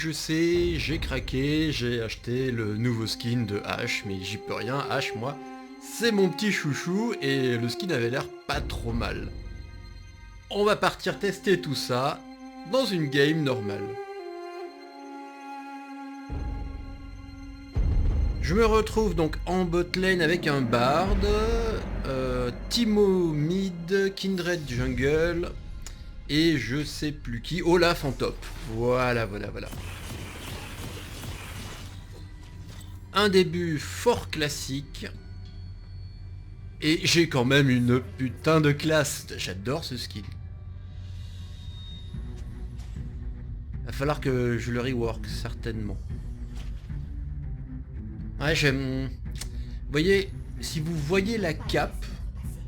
je sais, j'ai craqué, j'ai acheté le nouveau skin de Ash, mais j'y peux rien, Ash, moi, c'est mon petit chouchou, et le skin avait l'air pas trop mal. On va partir tester tout ça dans une game normale. Je me retrouve donc en bot lane avec un Bard, Timo mid, Kindred jungle, et je sais plus qui, Olaf en top. Voilà. Un début fort classique. Et j'ai quand même une putain de classe. J'adore ce skin. Va falloir que je le rework, certainement. Ouais, j'aime... Vous voyez, si vous voyez la cape,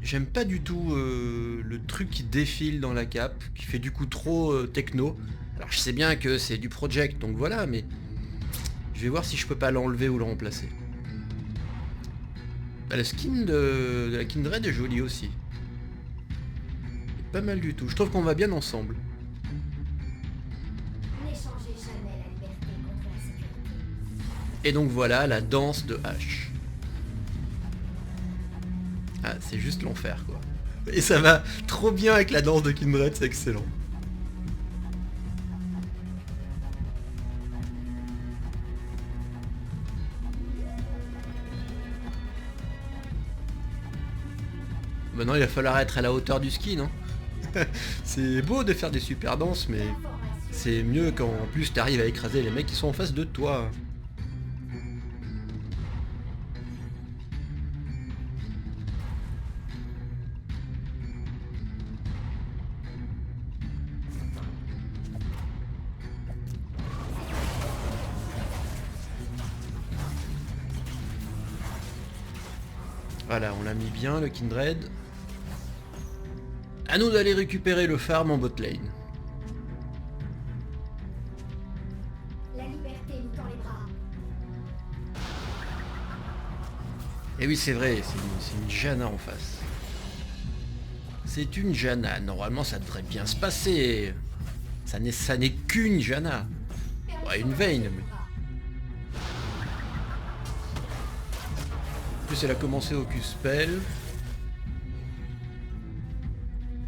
j'aime pas du tout le truc qui défile dans la cape, qui fait du coup trop techno. Alors je sais bien que c'est du project, donc voilà, mais... Je vais voir si je peux pas l'enlever ou le remplacer. Bah, la skin de la Kindred est jolie aussi. Pas mal du tout. Je trouve qu'on va bien ensemble. Et donc voilà la danse de Ash. Ah, c'est juste l'enfer quoi. Et ça va trop bien avec la danse de Kindred, c'est excellent. Maintenant il va falloir être à la hauteur du ski, non? C'est beau de faire des super danses, mais c'est mieux quand en plus t'arrives à écraser les mecs qui sont en face de toi. Voilà, on l'a mis bien le Kindred. À nous d'aller récupérer le farm en bot lane. La liberté nous tend les bras. Et oui, c'est vrai, c'est une Janna en face. C'est une Janna. Normalement, ça devrait bien se passer. Ça n'est qu'une Janna. Ouais, une Vayne. Mais... En plus, elle a commencé au Q-Spell.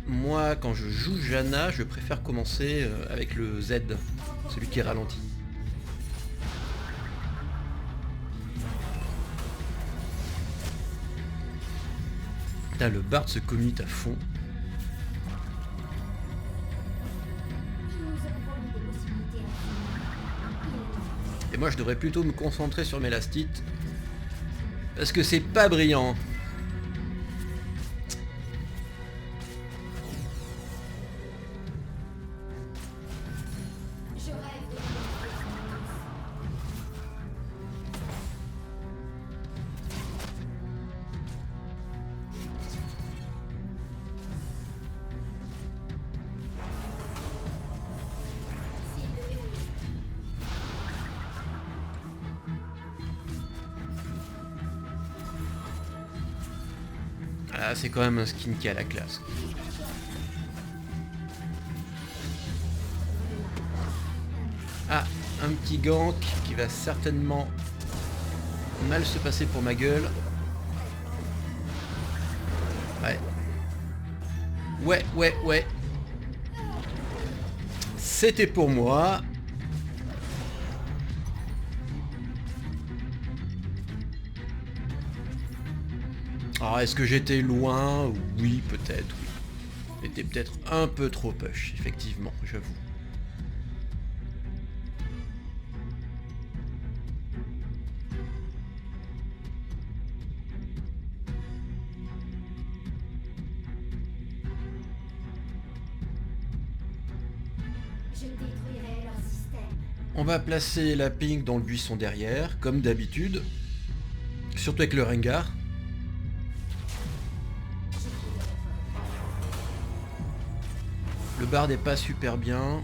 Moi, quand je joue Janna, je préfère commencer avec le Z, celui qui est ralenti. Là, le Bard se commit à fond. Et moi, je devrais plutôt me concentrer sur mes lastites. Parce que c'est pas brillant. Ah, c'est quand même un skin qui a la classe. Ah, un petit gank qui va certainement mal se passer pour ma gueule. Ouais. C'était pour moi. Alors, est-ce que j'étais loin? Oui, peut-être, oui. J'étais peut-être un peu trop push, effectivement, j'avoue. Je détruirai leur système. On va placer la pink dans le buisson derrière, comme d'habitude. Surtout avec le Rengar. Le Bard n'est pas super bien.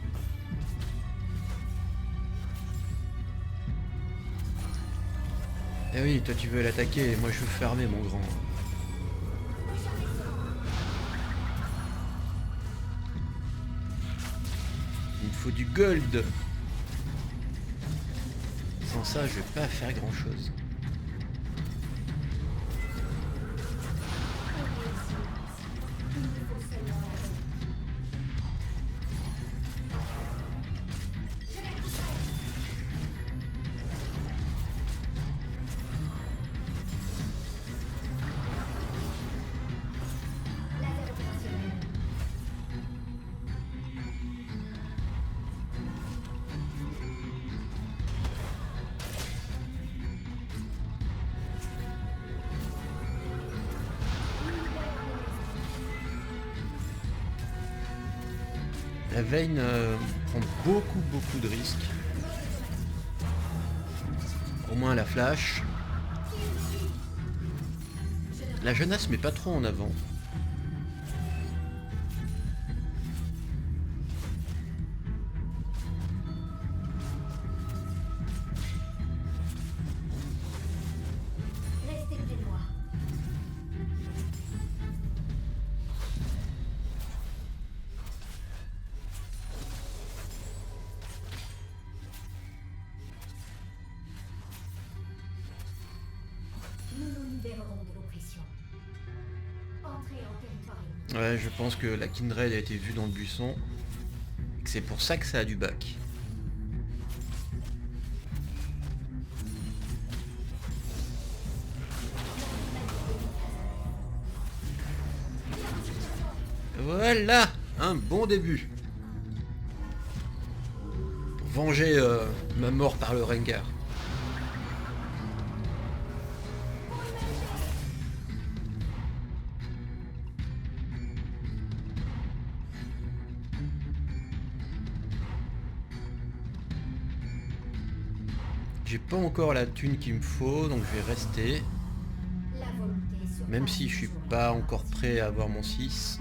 Eh oui, toi tu veux l'attaquer, moi je veux fermer mon grand. Il me faut du gold. Sans ça, je vais pas faire grand chose. La Vayne prend beaucoup de risques. Au moins la flash. La jeunesse met pas trop en avant. Restez près de moi. Nous nous libérerons de l'oppression. Entrez en territoire ennemi. Ouais, je pense que la Kindred a été vue dans le buisson. Et que c'est pour ça que ça a du bac. Voilà, un bon début. Pour venger ma mort par le Rengar. J'ai pas encore la thune qu'il me faut, donc je vais rester. La volonté surpasse Même si je suis toujours pas la encore force. prêt à avoir mon 6.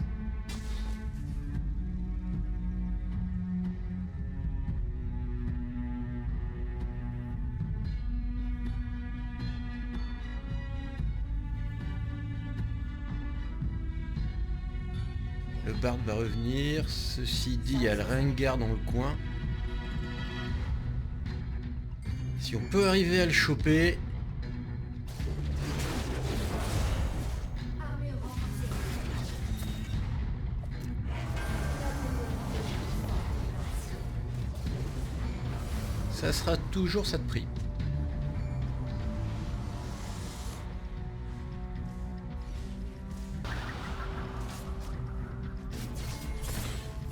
Le Bard va revenir. Ceci dit, il y a le Rengar dans le coin. Si on peut arriver à le choper. Armure renforcée. Ça sera toujours ça de prix.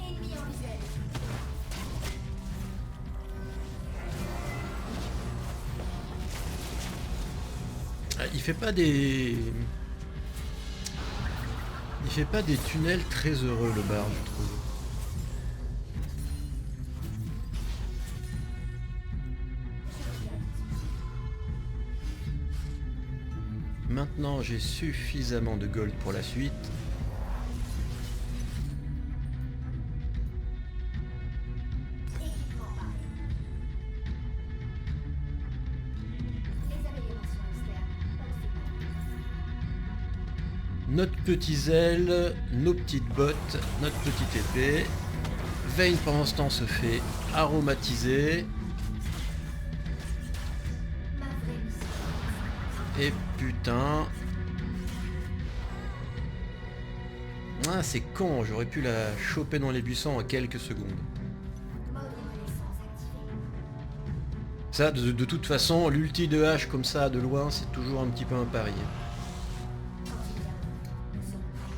Ennemi en visuel. Ah, il fait pas des... Il fait pas des tunnels très heureux le Bard, je trouve. Maintenant j'ai suffisamment de gold pour la suite. Équipement paré. Les améliorations externes. On Notre petit zèle, nos petites bottes, notre petite épée. Vayne pendant ce temps se fait aromatiser. ma vraie mission. Et putain. Ah c'est con, j'aurais pu la choper dans les buissons en quelques secondes. Mode reconnaissance activé. Ça de toute façon, l'ulti de hache comme ça de loin c'est toujours un petit peu un pari. Quand il vient, nous sommes prêts.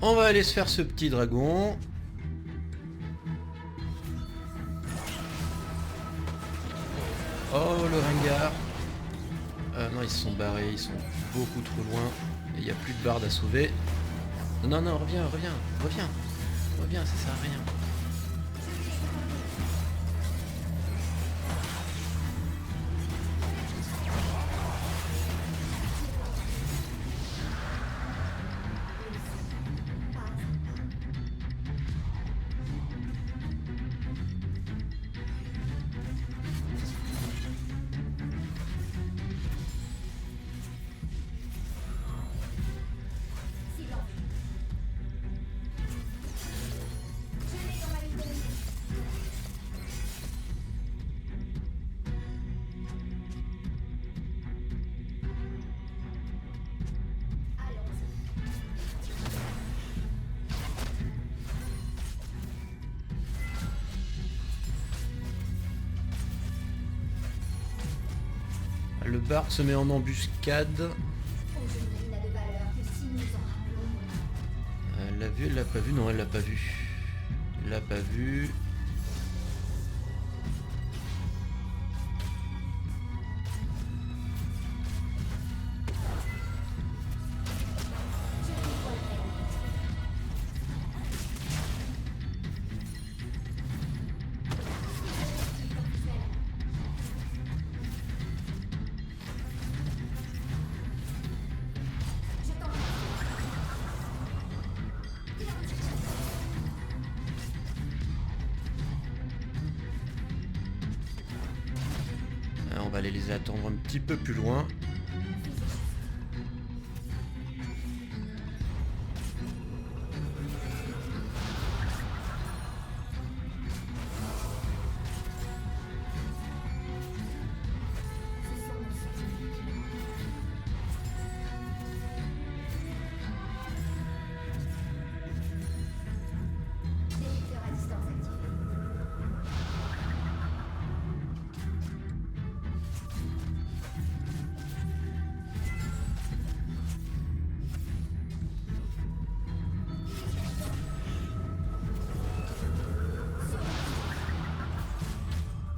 On va aller se faire ce petit dragon. Oh le Rengar. Non ils se sont barrés, ils sont beaucoup trop loin. Et il n'y a plus de barde à sauver. Non non reviens, reviens, reviens. Reviens, ça sert à rien. Silence. Je l'ai Le bard se met en embuscade. Aujourd'hui n'a de valeur que si nous en rappelons. Elle l'a vu, elle l'a pas vu? Non, elle l'a pas vu. Elle l'a pas vu. On va aller les attendre un petit peu plus loin. Détecteur à distance activé.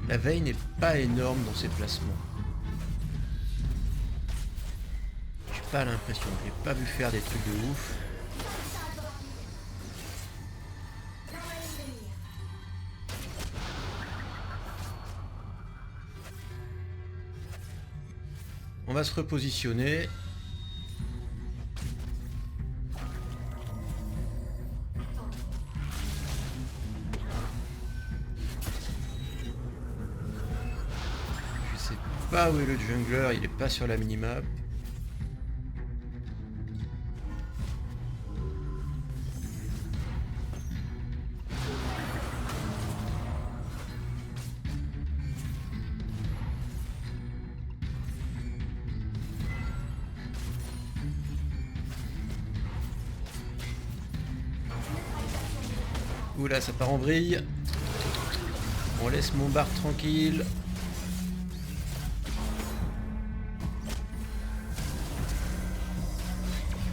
La veille n'est pas énorme dans ses placements. J'ai pas l'impression, je l'ai pas vu faire des trucs de ouf. Dans la ligne de mire. On va se repositionner. Je sais pas où est le jungler, il est pas sur la minimap. Oula, ça part en vrille. On laisse mon bar tranquille.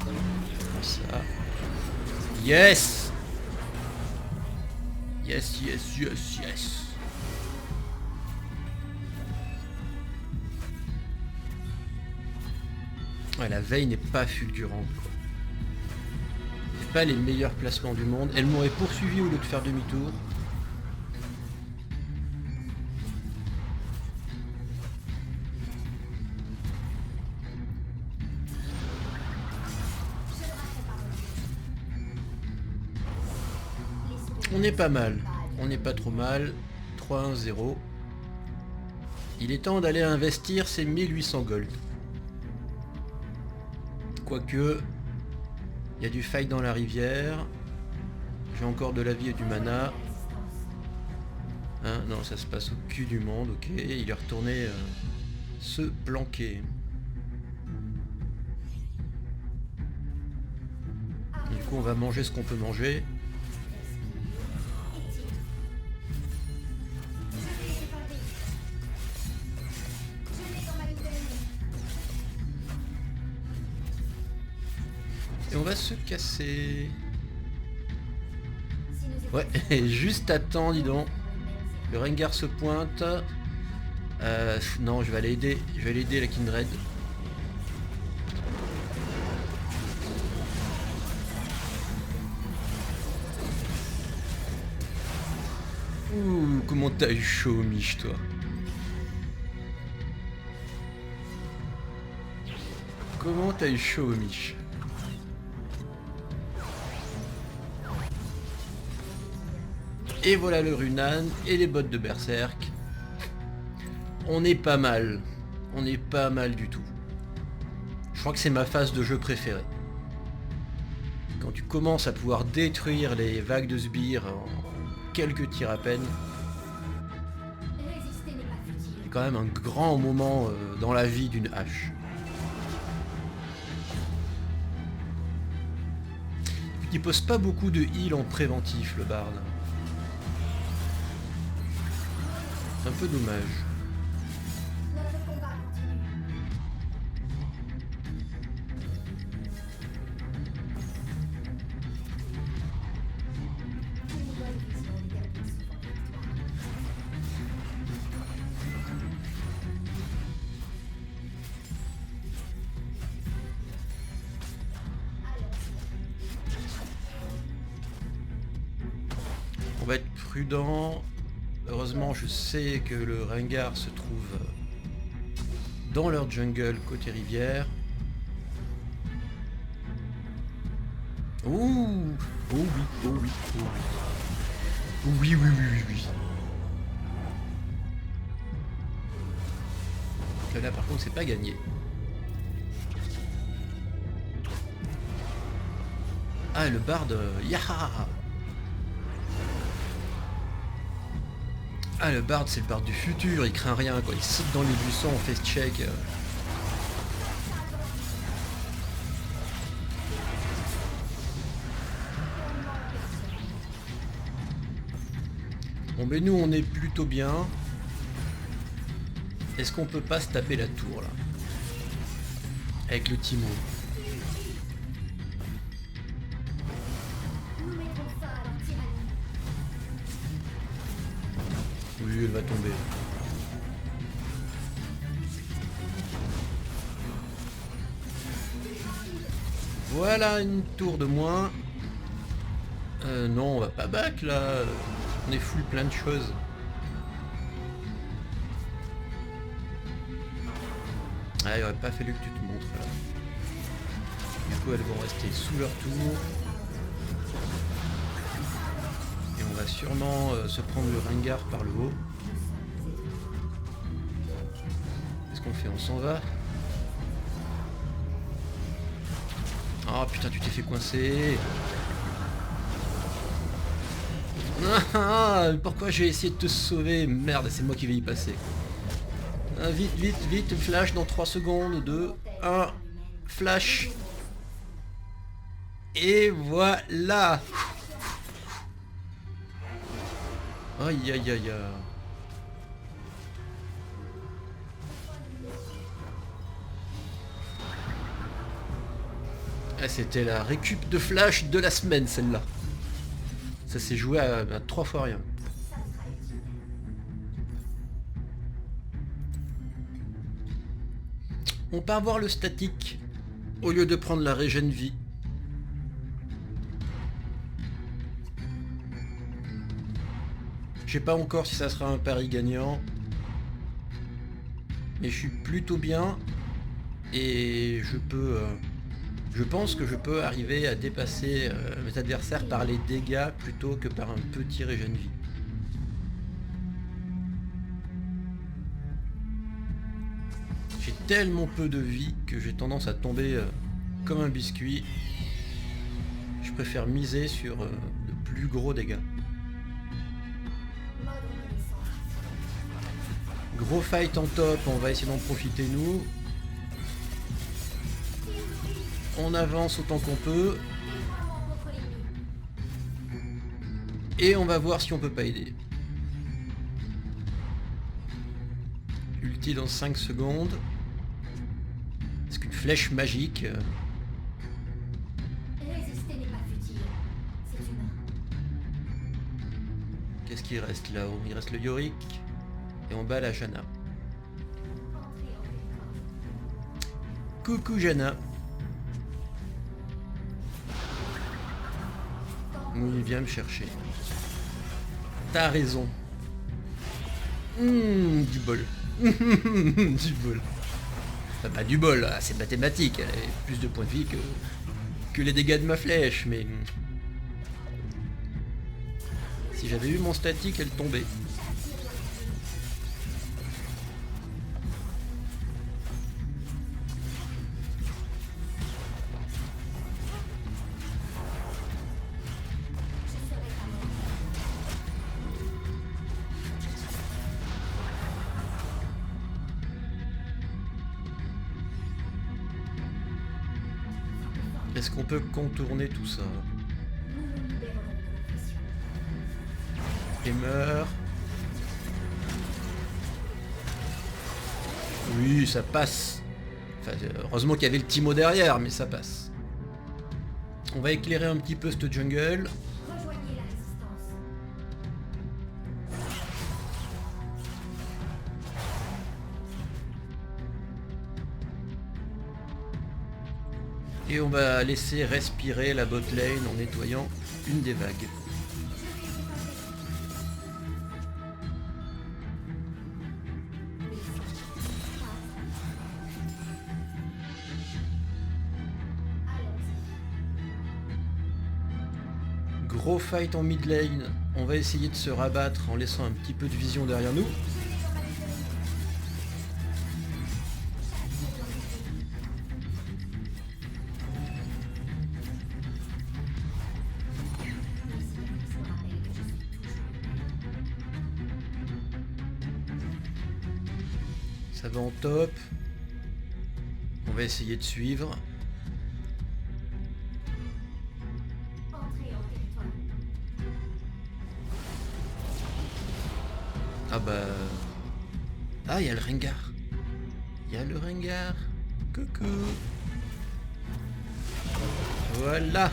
Comme ça. Yes! Yes, yes, yes, yes. Ouais, la veille n'est pas fulgurante, quoi. C'est pas les meilleurs placements du monde. Elle m'aurait poursuivi au lieu de faire demi-tour. On est pas mal. On n'est pas trop mal. 3-1-0. Il est temps d'aller investir ces 1800 gold. Quoique, il y a du fight dans la rivière. J'ai encore de la vie et du mana. Hein, non, ça se passe au cul du monde, ok. Il est retourné se planquer. Du coup, on va manger ce qu'on peut manger. Et on va se casser. Ouais, et juste à temps, dis donc. Le Rengar se pointe. Non, je vais aller aider. Je vais aller aider la Kindred. Ouh, comment t'as eu chaud, Mich, toi. Comment t'as eu chaud, Mich. Et voilà le Runan et les bottes de Berserk. On est pas mal. On est pas mal du tout. Je crois que c'est ma phase de jeu préférée. Quand tu commences à pouvoir détruire les vagues de sbires en quelques tirs à peine. C'est quand même un grand moment dans la vie d'une hache. Puis il pose pas beaucoup de heal en préventif, le Bard. C'est un peu dommage. Notre combat continue. On va être prudent. Heureusement, je sais que le Rengar se trouve dans leur jungle côté rivière. Ouh! Oh oui, oh oui, oh oui. Oui, oui, oui, oui, oui. Là, par contre, c'est pas gagné. Ah, le bard, yaha! Ah, le bard, c'est le bard du futur, il craint rien, quoi. Il saute dans les buissons, on fait check. Bon, mais nous, on est plutôt bien. Est-ce qu'on peut pas se taper la tour, là? Avec le Timo. Nous mettrons fin à leur tyrannie. Oui, elle va tomber. Voilà une tour de moins. Non, on va pas back là. On est full plein de choses. Ah, il aurait pas fallu que tu te montres là. Du coup, elles vont rester sous leur tour. Et on va sûrement se prendre le Rengar par le haut. Qu'est-ce qu'on fait? On s'en va? Oh putain, tu t'es fait coincer. Ah, pourquoi j'ai essayé de te sauver? Merde, c'est moi qui vais y passer. Ah, vite, vite, vite, flash dans 3 secondes. 2, 1, flash. Et voilà. Aïe aïe aïe aïe. Ah, c'était la récup de flash de la semaine, celle-là. Ça s'est joué à 3 fois rien. On part voir le statique au lieu de prendre la régène vie. Je sais pas encore si ça sera un pari gagnant. Mais je suis plutôt bien. Et je peux... je pense que je peux arriver à dépasser mes adversaires par les dégâts plutôt que par un petit régène vie. J'ai tellement peu de vie que j'ai tendance à tomber comme un biscuit. Je préfère miser sur de plus gros dégâts. Mode reconnaissance. Gros fight en top, on va essayer d'en profiter nous. On avance autant qu'on peut. Déploiement contre l'ennemi. Et on va voir si on peut pas aider. Ulti dans 5 secondes. Est-ce qu'une flèche magique... Résister n'est pas futile. C'est humain. Qu'est-ce qu'il reste là-haut? Il reste le Yorick. Et en bas la Janna. Entrez en territoire. Coucou Janna. Oui, viens me chercher. T'as raison. Du bol. Du bol. Enfin, pas du bol, là, c'est mathématique. Elle a plus de points de vie que les dégâts de ma flèche, mais... Si j'avais eu mon statique, elle tombait. Est-ce qu'on peut contourner tout ça? Nous nous libérerons de l'oppression. Et meurt. Oui, ça passe. Enfin, heureusement qu'il y avait le Timo derrière, mais ça passe. On va éclairer un petit peu cette jungle. Rejoignez la résistance. Et on va laisser respirer la bot lane en nettoyant une des vagues. Gros fight en mid lane. On va essayer de se rabattre en laissant un petit peu de vision derrière nous. Ça va en top. On va essayer de suivre. Entrez en territoire. Ah bah... Ah, il y a le Rengar. Il y a le Rengar. Coucou. Voilà.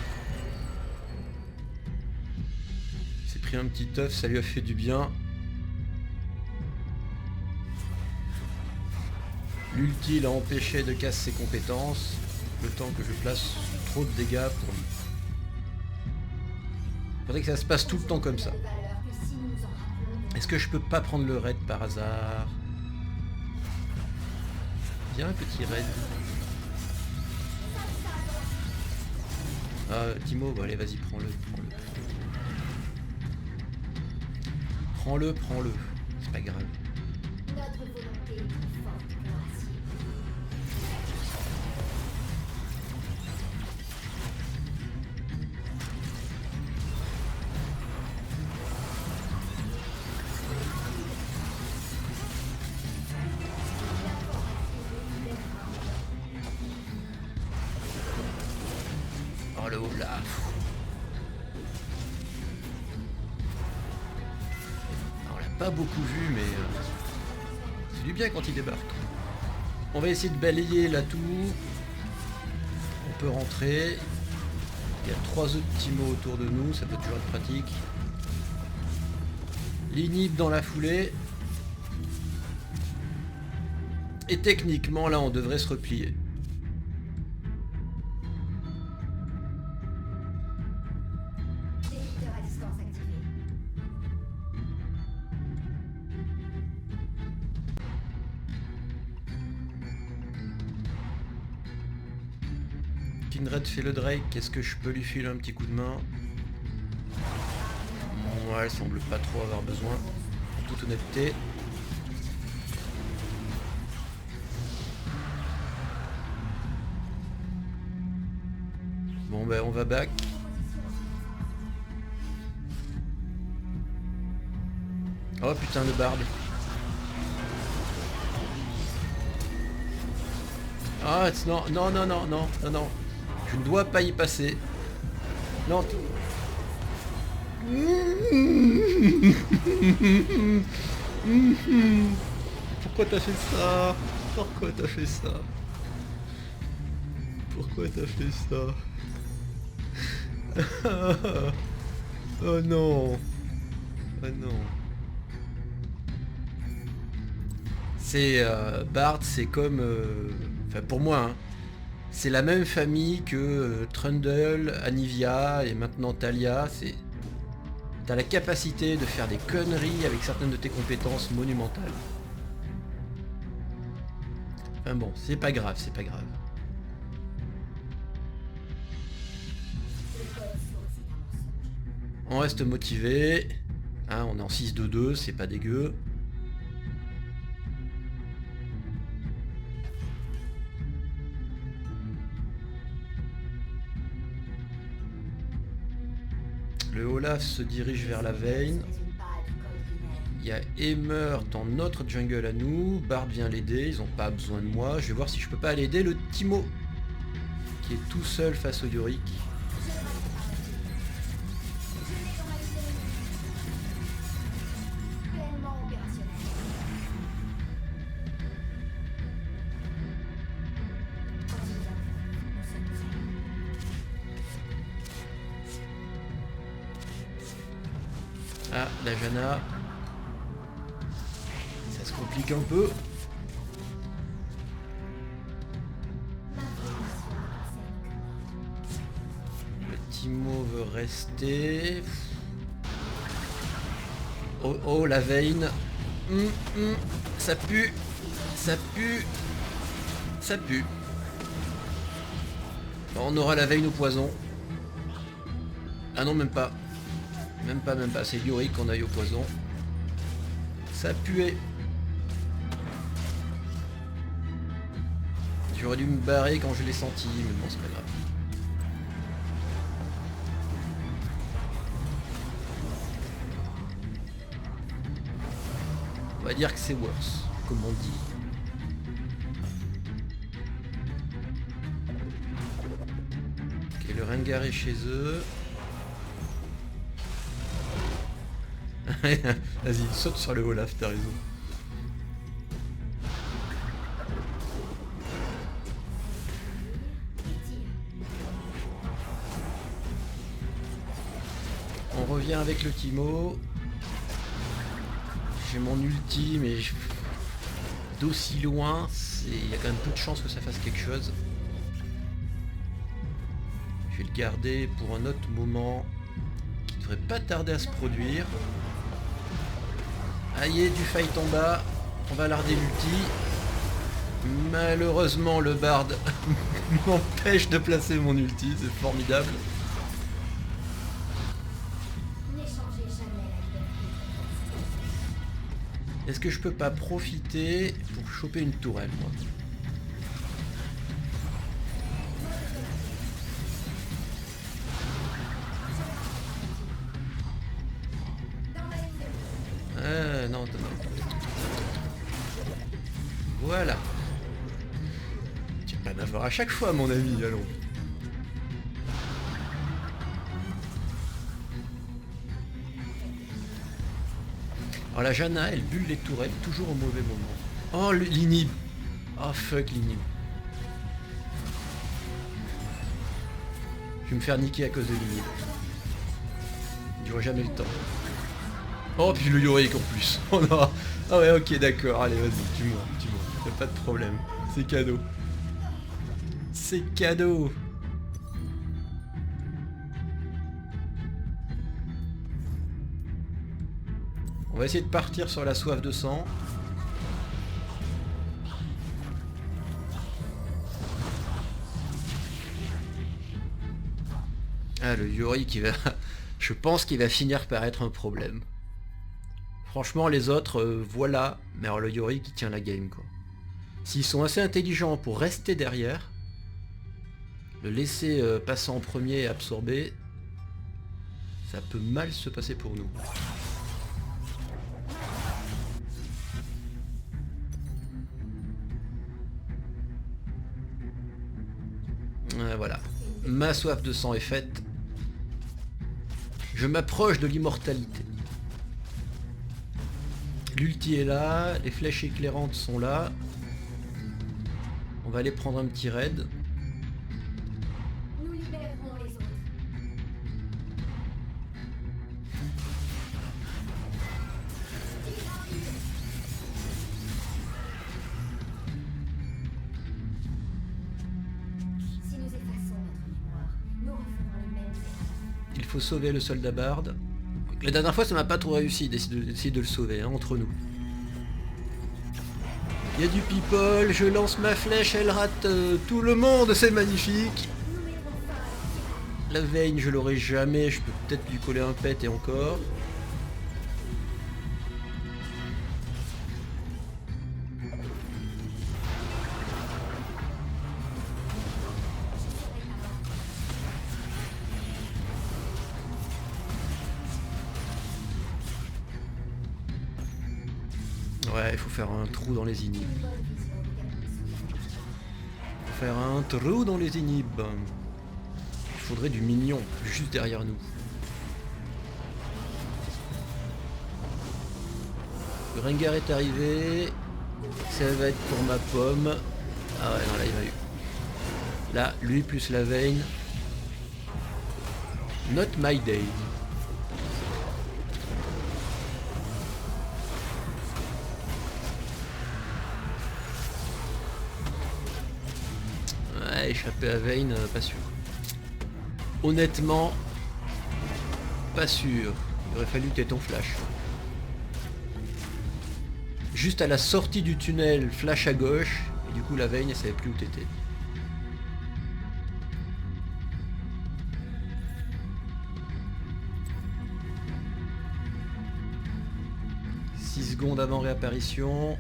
Il s'est pris un petit œuf, ça lui a fait du bien. L'ulti l'a empêché de casser ses compétences, le temps que je place trop de dégâts pour lui. Faudrait que ça se passe tout le temps comme ça. Valeur que si nous nous en rappelons. Est-ce que je peux pas prendre le raid par hasard? Viens, petit raid. Ah, Timo, bon, allez, vas-y, prends-le. Prends-le. C'est pas grave. Notre volonté est plus forte que l'acier. Oh le Olaf. On l'a pas beaucoup vu, mais c'est du bien quand il débarque. On va essayer de balayer la tour. On peut rentrer. Il y a 3 autres Timo autour de nous, ça peut toujours être pratique. L'inhib dans la foulée. Et techniquement, là, on devrait se replier. Débiteur à distance activé. Kindred fait le Drake, est-ce que je peux lui filer un petit coup de main? Moi, elle semble pas trop avoir besoin, en toute honnêteté. Bon ben on va back. Oh putain le barde. Ah non, non. Je ne dois pas y passer. Non. Pourquoi t'as fait ça? Pourquoi t'as fait ça? Pourquoi t'as fait ça? Oh non. Oh non. C'est Bard, c'est comme... Enfin pour moi, hein, c'est la même famille que Trundle, Anivia et maintenant Talia. C'est... T'as la capacité de faire des conneries avec certaines de tes compétences monumentales. Enfin bon, c'est pas grave, c'est pas grave. On reste motivé. Hein, on est en 6-2-2, c'est pas dégueu. Le Olaf se dirige vers la Vayne. Il y a Emer dans notre jungle à nous. Bard vient l'aider, ils ont pas besoin de moi. Je vais voir si je peux pas aller aider le Timo, qui est tout seul face au Yorick. Pleinement opérationnel. Nous sommes prêts. Ah, la Jana. Ça se complique un peu. Le Timo veut rester. Oh, oh, la Vayne. Ça pue. Ça pue. Ça pue. Bon, on aura la Vayne au poison. Ah non, même pas. Même pas, c'est Yorick qu'on aille au poison. Ça puait. J'aurais dû me barrer quand je l'ai senti, mais bon, c'est pas grave. On va dire que c'est worse, comme on dit. Ok, le Rengar est chez eux. Vas-y, saute sur le Olaf, t'as raison. On revient avec le Timo. J'ai mon ulti, mais d'aussi loin, il y a quand même peu de chances que ça fasse quelque chose. Je vais le garder pour un autre moment qui devrait pas tarder à se produire. Aïe, du fight en bas. On va larder l'ulti. Malheureusement, le bard m'empêche de placer mon ulti. C'est formidable. Est-ce que je peux pas profiter pour choper une tourelle, moi? Non, non. Voilà. Tu vas pas en avoir à chaque fois, mon ami, allons. Alors la Janna, elle bulle les tourelles toujours au mauvais moment. Oh, l'inhib. Oh, fuck l'inhib. Je vais me faire niquer à cause de l'inhib. J'aurai jamais le temps. Oh, puis le Yorick en plus. Oh non. Ah ouais, ok, d'accord. Allez, vas-y, tue-moi. Y'a pas de problème. C'est cadeau. C'est cadeau. On va essayer de partir sur la soif de sang. Ah, le Yorick qui va... Je pense qu'il va finir par être un problème. Franchement, les autres, voilà. Mais alors le Yorick, il tient la game, quoi. S'ils sont assez intelligents pour rester derrière, le laisser passer en premier et absorber, ça peut mal se passer pour nous. Voilà. Ma soif de sang est faite. Je m'approche de l'immortalité. L'ulti est là, les flèches éclairantes sont là. On va aller prendre un petit raid. Nous libérerons les autres. Si nous effaçons notre mémoire, nous referons les mêmes erreurs. Il faut sauver le soldat barde. La dernière fois ça m'a pas trop réussi d'essayer de le sauver, hein, entre nous. Il y a du people, je lance ma flèche, elle rate tout le monde, c'est magnifique. Nous mettrons fin à la La Vayne, je l'aurai jamais, je peux peut-être lui coller un pet et encore. Ouais, il faut faire un trou dans les inhibs. Faut faire un trou dans les inhibs. Il faudrait du mignon, juste derrière nous. Le Rengar est arrivé. Ça va être pour ma pomme. Ah ouais, non, là il m'a eu. Là, lui plus la Vayne. Not my day. Ouais, échapper à Vayne, pas sûr. Honnêtement, pas sûr. Il aurait fallu que tu aies ton flash. Juste à la sortie du tunnel, flash à gauche, et du coup la Vayne, elle savait plus où t'étais. 6 secondes avant réapparition.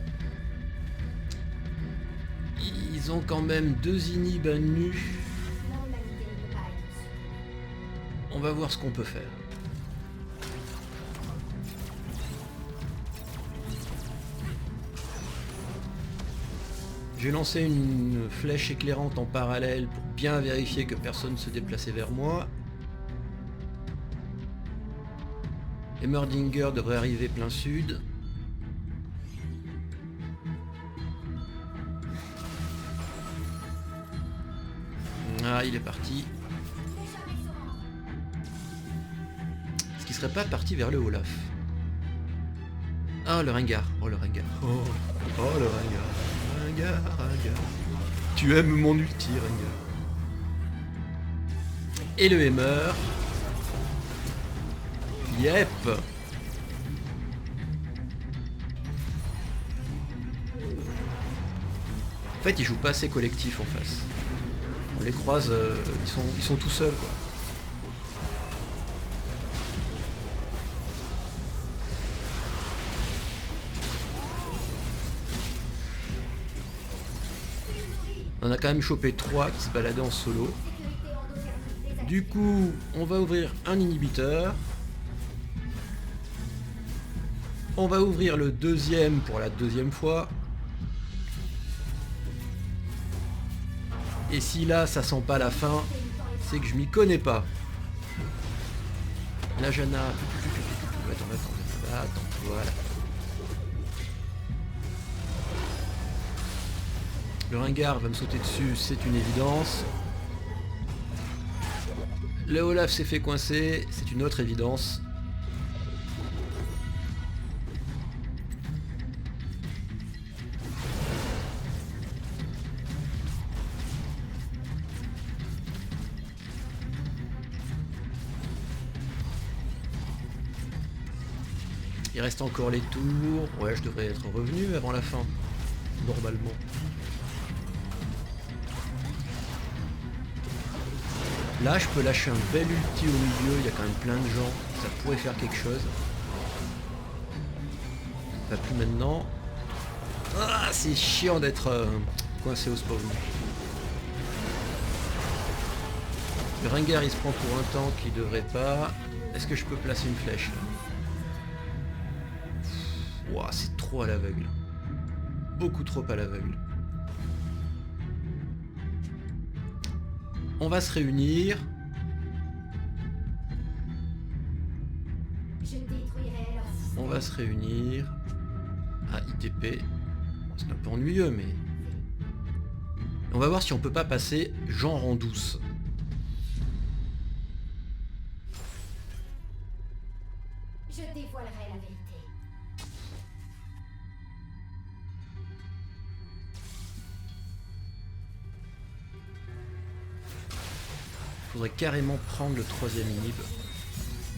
Ils ont quand même 2 inhibs à nu. L'humanité ne peut pas être sûre. On va voir ce qu'on peut faire. J'ai lancé une flèche éclairante en parallèle pour bien vérifier que personne ne se déplaçait vers moi. Heimerdinger devrait arriver plein sud. Ah, il est parti. Est-ce qu'il serait pas parti vers le Olaf? Ah, le Rengar. Oh, le Rengar. Oh, le Rengar. Rengar. Tu aimes mon ulti, Rengar. Et le Heimer. Yep. En fait, ils jouent pas assez collectif en face. On les croise, ils sont tout seuls, quoi. On a quand même chopé 3 qui se baladaient en solo. Du coup, on va ouvrir un inhibiteur. On va ouvrir le deuxième pour la 2e fois. Et si là, ça sent pas la fin, c'est que je m'y connais pas. La Jana... Attends, voilà. Le Rengar va me sauter dessus, c'est une évidence. Le Olaf s'est fait coincer, c'est une autre évidence. Il reste encore les tours. Ouais, je devrais être revenu avant la fin. Normalement. Là, je peux lâcher un bel ulti au milieu. Il y a quand même plein de gens. Ça pourrait faire quelque chose. Pas plus maintenant. Ah, c'est chiant d'être coincé au spawn. Le Rengar, il se prend pour un tank qui devrait pas. Est-ce que je peux placer une flèche là? Ouah, c'est trop à l'aveugle. Beaucoup trop à l'aveugle. On va se réunir. Je détruirai leur système. On va se réunir. Ah, ITP. Bon, c'est un peu ennuyeux, mais... On va voir si on peut pas passer genre en douce. Je dévoilerai la vérité. Faudrait carrément prendre le 3e inhib.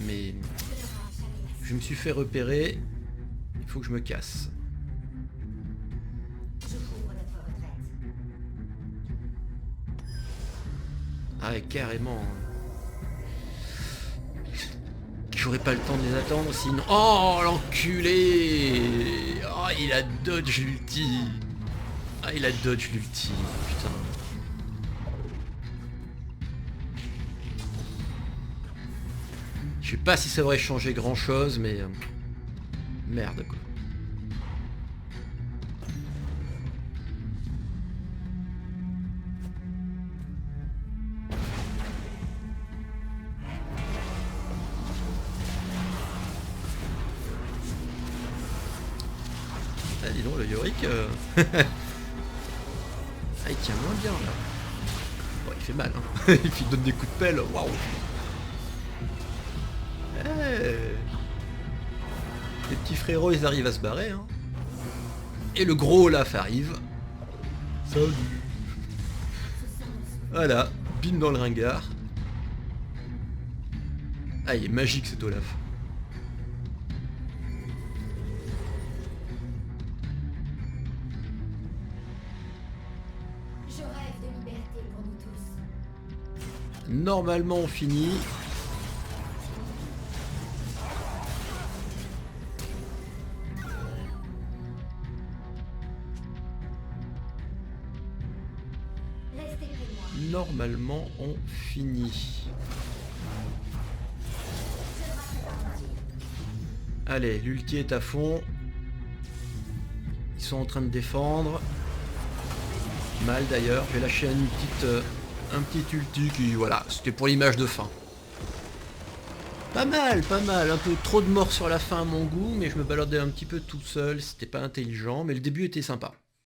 Mais je me suis fait repérer. Il faut que je me casse. Je couvre notre retraite. Ah ouais, carrément. J'aurais pas le temps de les attendre sinon... Oh l'enculé. Oh il a dodge l'ulti. Ah il a dodge l'ulti. Putain. Je sais pas si ça aurait changé grand chose mais... Merde quoi. Ah dis donc le Yorick ah il tient moins bien là. Bon il fait mal hein. Il donne des coups de pelle, waouh. Les petits frérots ils arrivent à se barrer hein. Et le gros Olaf arrive. Salut. Voilà, bim dans le Rengar. Ah il est magique cet Olaf. Je rêve de liberté pour nous tous. Normalement on finit. normalement on finit. Allez, l'ulti est à fond. Ils sont en train de défendre. Mal d'ailleurs, je vais lâcher un petit ulti qui, voilà, c'était pour l'image de fin. Pas mal, un peu trop de morts sur la fin à mon goût, mais je me baladais un petit peu tout seul, c'était pas intelligent, mais le début était sympa.